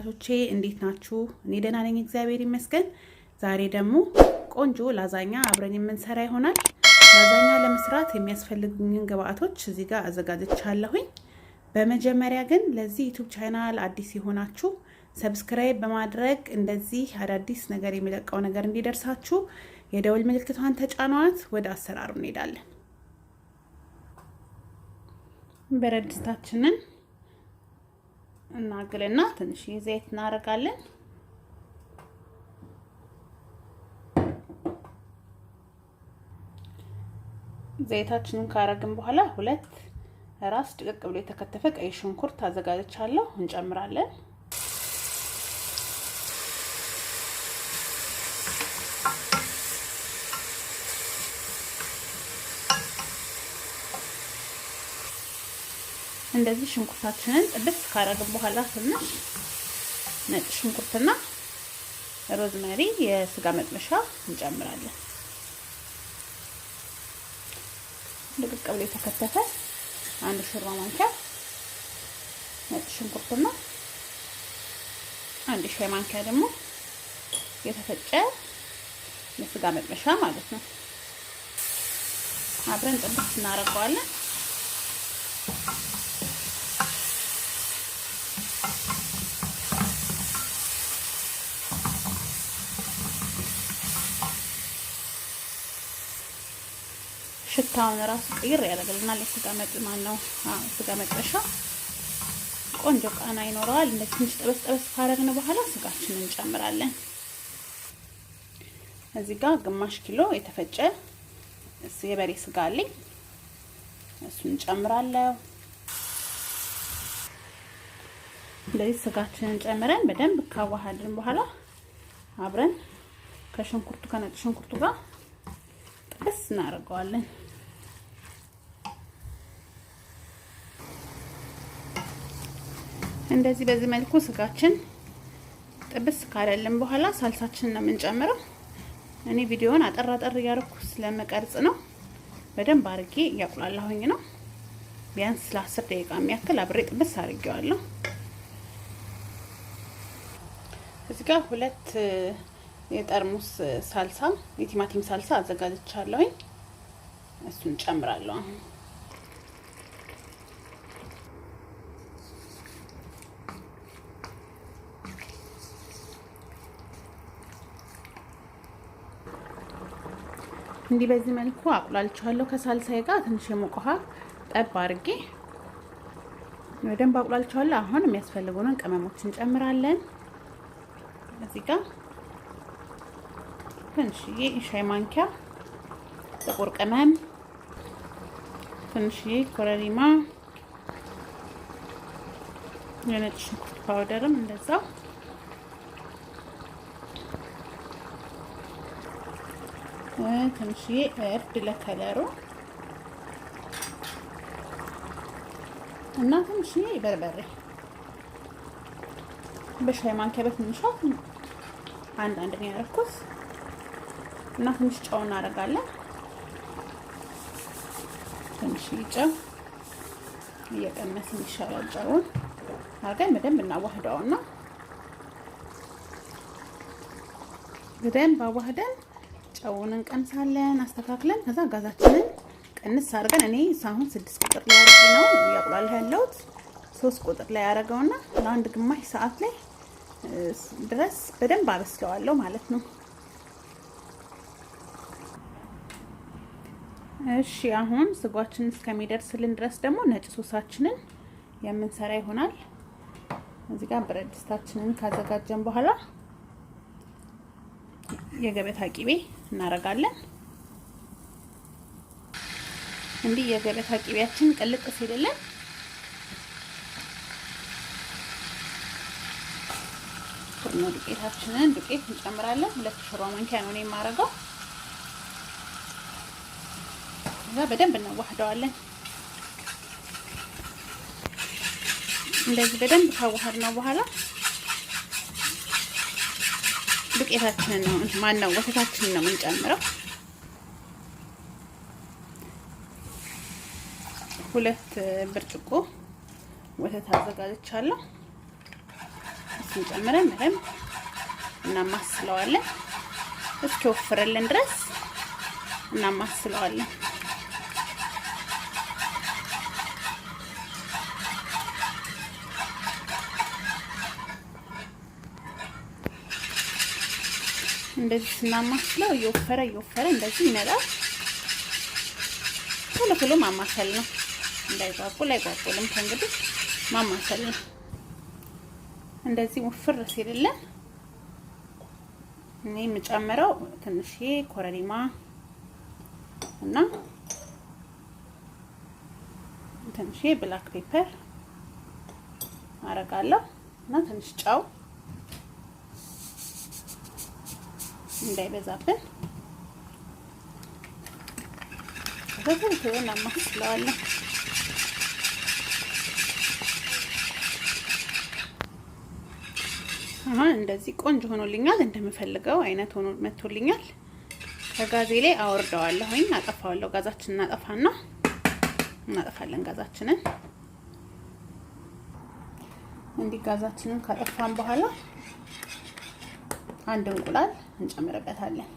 ተመልካቾቼ እንዴት ናችሁ? እኔ ደህና ነኝ እግዚአብሔር ይመስገን። ዛሬ ደግሞ ቆንጆ ላዛኛ አብረን የምንሰራ ይሆናል። ላዛኛ ለመስራት የሚያስፈልጉኝን ግብአቶች እዚህ ጋር አዘጋጅቻለሁኝ። በመጀመሪያ ግን ለዚህ ዩቲዩብ ቻናል አዲስ የሆናችሁ ሰብስክራይብ በማድረግ እንደዚህ አዳዲስ ነገር የሚለቀው ነገር እንዲደርሳችሁ የደወል ምልክቷን ተጫኗት። ወደ አሰራሩ እንሄዳለን። ብረት ድስታችንን እናግልና ትንሽ ዘይት እናደርጋለን። ዘይታችንን ካረግን በኋላ ሁለት ራስ ድቅቅ ብሎ የተከተፈ ቀይ ሽንኩርት አዘጋጅቻለሁ እንጨምራለን። እንደዚህ ሽንኩርታችንን ጥብስ ካረግን በኋላ ትንሽ ነጭ ሽንኩርትና ሮዝመሪ የስጋ መጥበሻ እንጨምራለን። ድቅቅ ብሎ የተከተፈ አንድ ሾርባ ማንኪያ ነጭ ሽንኩርትና አንድ ሻይ ማንኪያ ደግሞ የተፈጨ የስጋ መጥበሻ ማለት ነው። አብረን ጥብስ እናደርገዋለን። ሽታውን ራሱ ቀይር ያደርግልናል። የስጋ መጥበሻ ቆንጆ ቃና ይኖረዋል። እንደዚህ ትንሽ ጠበስ ካረግን በኋላ ስጋችንን እንጨምራለን። እዚህ ጋር ግማሽ ኪሎ የተፈጨ የበሬ ስጋ አለኝ። እሱን እንጨምራለሁ። እንደዚህ ስጋችንን ጨምረን በደንብ ካዋሃድን በኋላ አብረን ከነጭ ሽንኩርቱ ጋር ጥብስ እናደርገዋለን። እንደዚህ በዚህ መልኩ ስጋችን ጥብስ ካለልን በኋላ ሳልሳችንን ነው የምንጨምረው። እኔ ቪዲዮውን አጠር እያደረኩ ስለምቀርጽ ነው። በደንብ አድርጌ እያቁላላሁኝ ነው። ቢያንስ ለ10 ደቂቃ የሚያክል አብሬ ጥብስ አድርጌዋለሁ። እዚህ ጋር ሁለት የጠርሙስ ሳልሳ የቲማቲም ሳልሳ አዘጋጅቻለሁኝ። እሱን ጨምራለሁ። እንዲህ በዚህ መልኩ አቁላልቻለሁ። ከሳልሳዬ ጋር ትንሽ የሞቀ ውሃ ጠብ አድርጌ በደንብ አቁላልቻለሁ። አሁን የሚያስፈልጉንን ቅመሞች እንጨምራለን። እዚህ ጋር ትንሽዬ ሻይ ማንኪያ ጥቁር ቅመም፣ ትንሽዬ ኮረሪማ፣ የነጭ ሽንኩርት ፓውደርም እንደዛው፣ ትንሽዬ እርድ ለከለሩ እና ትንሽዬ በርበሬ በሻይ ማንኪያ በትንሿ አንድ ነው ያደረኩት እና ትንሽ ጨው እናደርጋለን። ትንሽዬ ጨው እየቀነስን ይሻላል። ጨውን አድርገን በደንብ እናዋህደውና በደንብ አዋህደን ጨውን እንቀምሳለን አስተካክለን። ከዛ ጋዛችንን ቀንስ አድርገን እኔ ሳሁን 6 ቁጥር ላይ አድርጌ ነው ያቁላል ያለውት 3 ቁጥር ላይ ያደረገውና ለአንድ ግማሽ ሰዓት ላይ ድረስ በደንብ አበስለዋለሁ ማለት ነው። እሺ አሁን ስጓችን እስከሚደርስልን ድረስ ደግሞ ነጭ ሶሳችንን የምንሰራ ይሆናል። እዚህ ጋር ብረት ድስታችንን ካዘጋጀን በኋላ የገበታ ቂቤ እናረጋለን። እንዲህ የገበታ ቂቤያችን ቅልጥ ሲልልን ፍርኖ ዱቄታችንን ዱቄት እንጨምራለን። 2 ሾርባ ማንኪያ ነው የማረጋው። እዛ በደንብ እናዋህደዋለን። እንደዚህ በደንብ ካዋሃድነው በኋላ ዱቄታችንን ነው ወተታችንን ነው የምንጨምረው። 2 ብርጭቆ ወተት አዘጋጅቻለሁ። እሱን ጨምረን በደንብ እናማስለዋለን እስኪወፍርልን ድረስ እናማስለዋለን። እንደዚህ ስናማስለው እየወፈረ እንደዚህ ይመጣል። ቶሎ ማማሰል ነው፣ እንዳይጓጉል አይጓጉልም። ከእንግዲህ ማማሰል ነው። እንደዚህ ወፍር ሲልልን እኔ የምጨምረው ትንሽዬ ኮረሪማ እና ትንሽዬ ብላክ ፔፐር አረጋለሁ እና ትንሽ ጨው እንዳይበዛብን በደንብ እናማስለዋለን። አሁን እንደዚህ ቆንጆ ሆኖልኛል። እንደምፈልገው አይነት ሆኖ መጥቶልኛል። ከጋዜ ላይ አወርደዋለሁኝ፣ አጠፋዋለሁ። ጋዛችንን እናጠፋለን ጋዛችንን። እንዲህ ጋዛችንን ካጠፋን በኋላ አንድ እንቁላል እንጨምርበታለን።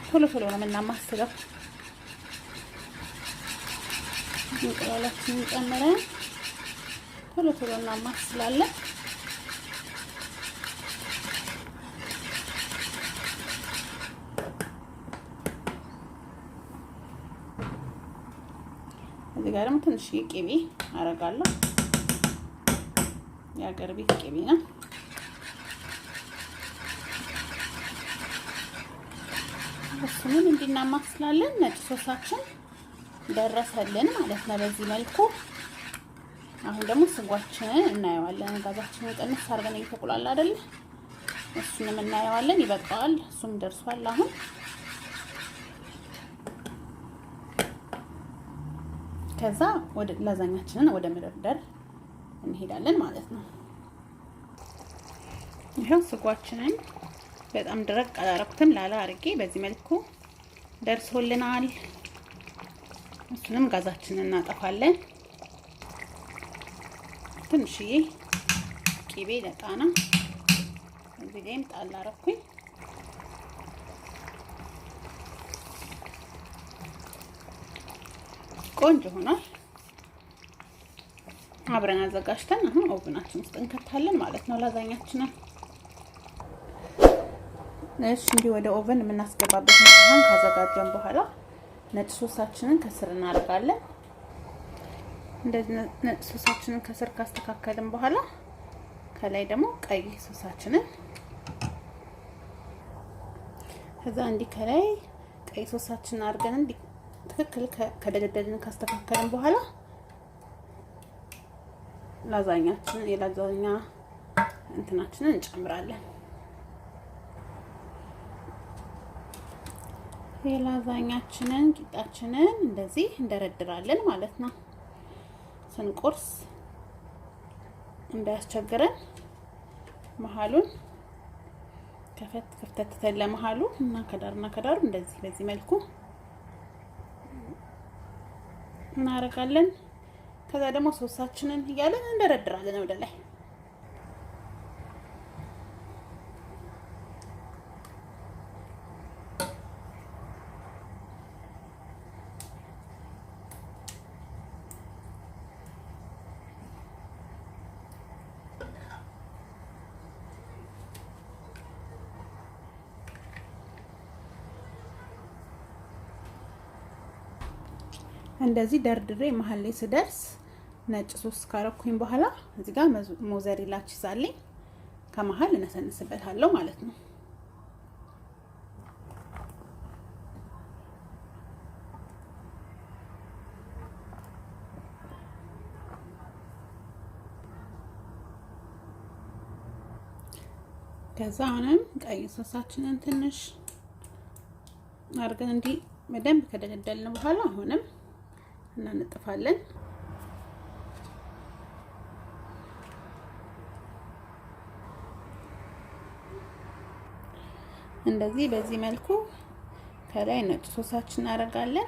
ቶሎ ነው የምናማስለው። እንቁላላችንን ጨምረን ቶሎ እናማስላለን። እዚህ ጋር ደግሞ ትንሽዬ ቅቤ አረጋለሁ። የሀገር ቤት ቅቤ ነው። እሱንም እንድናማስላለን። ነጭ ሶሳችን ደረሰልን ማለት ነው በዚህ መልኩ። አሁን ደግሞ ስጓችንን እናየዋለን። ጋዛችንን ቀንስ አድርገን እየተቆላላ አይደል? እሱንም እናየዋለን። ይበቃዋል። እሱም ደርሷል። አሁን ከዛ ወደ ላዛኛችንን ወደ መደርደር እንሄዳለን ማለት ነው። ይሄው ስጓችንን በጣም ደረቅ አላረኩትም፣ ላላ አርጌ በዚህ መልኩ ደርሶልናል። እሱንም ጋዛችንን እናጠፋለን። ትንሽዬ ቅቤ ለጣና እዚህ ላይም ጣል አረኩኝ። ቆንጆ ሆኗል። አብረን አዘጋጅተን አሁን ኦቭናችን ውስጥ እንከታለን ማለት ነው ላዛኛችንን። እሺ እንዲህ ወደ ኦቨን የምናስገባበት ሳህን ካዘጋጀን በኋላ ነጭ ሶሳችንን ከስር እናደርጋለን። እንደዚህ ነጭ ሶሳችንን ከስር ካስተካከልን በኋላ ከላይ ደግሞ ቀይ ሶሳችንን ከዛ እንዲህ ከላይ ቀይ ሶሳችንን አድርገን እንዲህ ትክክል ከደለደልን ካስተካከልን በኋላ ላዛኛችንን የላዛኛ እንትናችንን እንጨምራለን። የላዛኛችንን ቂጣችንን እንደዚህ እንደረድራለን ማለት ነው። ስንቆርስ እንዳያስቸግረን መሃሉን ክፍተት ለመሃሉ እና ከዳርና ከዳሩ እንደዚህ በዚህ መልኩ እናረጋለን። ከዛ ደግሞ ሶሳችንን እያለን እንደረድራለን ወደ ላይ። እንደዚህ ደርድሬ መሀል ላይ ስደርስ ነጭ ሶስ ካረኩኝ በኋላ እዚህ ጋር ሞዘሬላ ቺዝ አለኝ ከመሀል እነሰንስበታለሁ ማለት ነው። ከዛ አሁንም ቀይ ሶሳችንን ትንሽ አድርገን እንዲህ በደንብ ከደለደልን በኋላ አሁንም እናነጥፋለን። እንደዚህ በዚህ መልኩ ከላይ ነጭ ሶሳችን እናደርጋለን።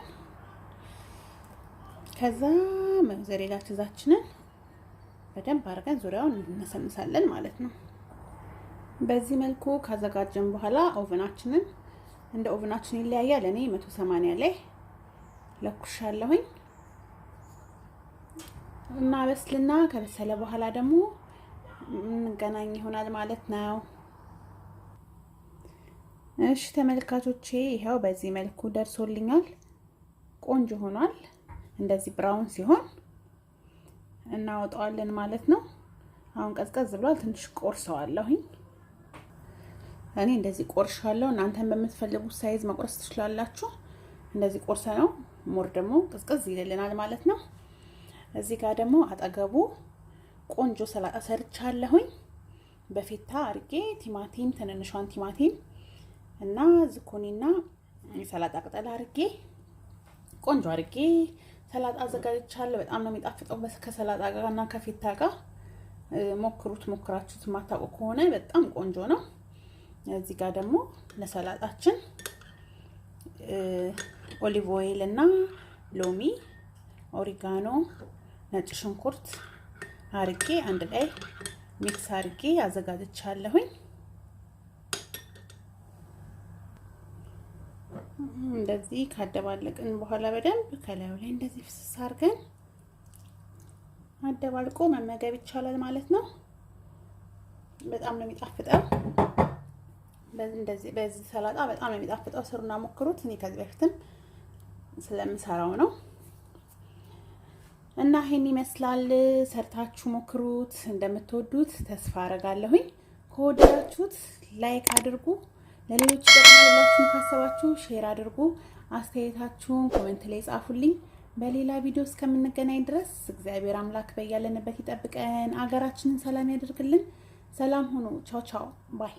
ከዛ ሞዘሬላ ቺዛችንን በደንብ አድርገን ዙሪያውን እንነሰንሳለን ማለት ነው። በዚህ መልኩ ካዘጋጀን በኋላ ኦቨናችንን እንደ ኦቨናችን ይለያያል። እኔ 180 ላይ ለኩሻለሁኝ እና በስልና ከበሰለ በኋላ ደግሞ እንገናኝ ይሆናል ማለት ነው። እሺ ተመልካቾቼ ይሄው በዚህ መልኩ ደርሶልኛል። ቆንጆ ሆኗል። እንደዚህ ብራውን ሲሆን እናወጣዋለን ማለት ነው። አሁን ቀዝቀዝ ብሏል። ትንሽ ቆርሰዋለሁኝ። እኔ እንደዚህ ቆርሻለሁ። እናንተም በምትፈልጉት ሳይዝ መቁረስ ትችላላችሁ። እንደዚህ ቆርሰ ነው ሞር ደግሞ ቀዝቀዝ ይልልናል ማለት ነው። እዚህ ጋር ደግሞ አጠገቡ ቆንጆ ሰላጣ ሰርቻለሁኝ። በፌታ አርጌ ቲማቲም፣ ትንንሿን ቲማቲም እና ዝኩኒና ሰላጣ ቅጠል አርጌ ቆንጆ አርጌ ሰላጣ አዘጋጅቻለሁ። በጣም ነው የሚጣፍጠው ከሰላጣ ጋርና ከፌታ ጋር ሞክራችሁት ማታውቁ ከሆነ በጣም ቆንጆ ነው። እዚህ ጋር ደግሞ ለሰላጣችን ኦሊቭ ኦይል እና ሎሚ፣ ኦሪጋኖ፣ ነጭ ሽንኩርት አርጌ አንድ ላይ ሚክስ አርጌ አዘጋጅቻለሁኝ። እንደዚህ ካደባለቅን በኋላ በደንብ ከላዩ ላይ እንደዚህ ፍስስ አርገን አደባልቆ መመገብ ይቻላል ማለት ነው። በጣም ነው የሚጣፍጠው። በዚህ ሰላጣ በጣም ነው የሚጣፍጠው። ስሩና ሞክሩት። እኔ ከዚህ በፊትም ስለምሰራው ነው እና ይሄን ይመስላል። ሰርታችሁ ሞክሩት። እንደምትወዱት ተስፋ አረጋለሁኝ። ከወደዳችሁት ላይክ አድርጉ። ለሌሎች ተጠቅማላችሁ ካሰባችሁ ሼር አድርጉ። አስተያየታችሁን ኮሜንት ላይ ጻፉልኝ። በሌላ ቪዲዮ እስከምንገናኝ ድረስ እግዚአብሔር አምላክ በያለንበት ይጠብቀን፣ አገራችንን ሰላም ያደርግልን። ሰላም ሁኑ። ቻው ቻው ባይ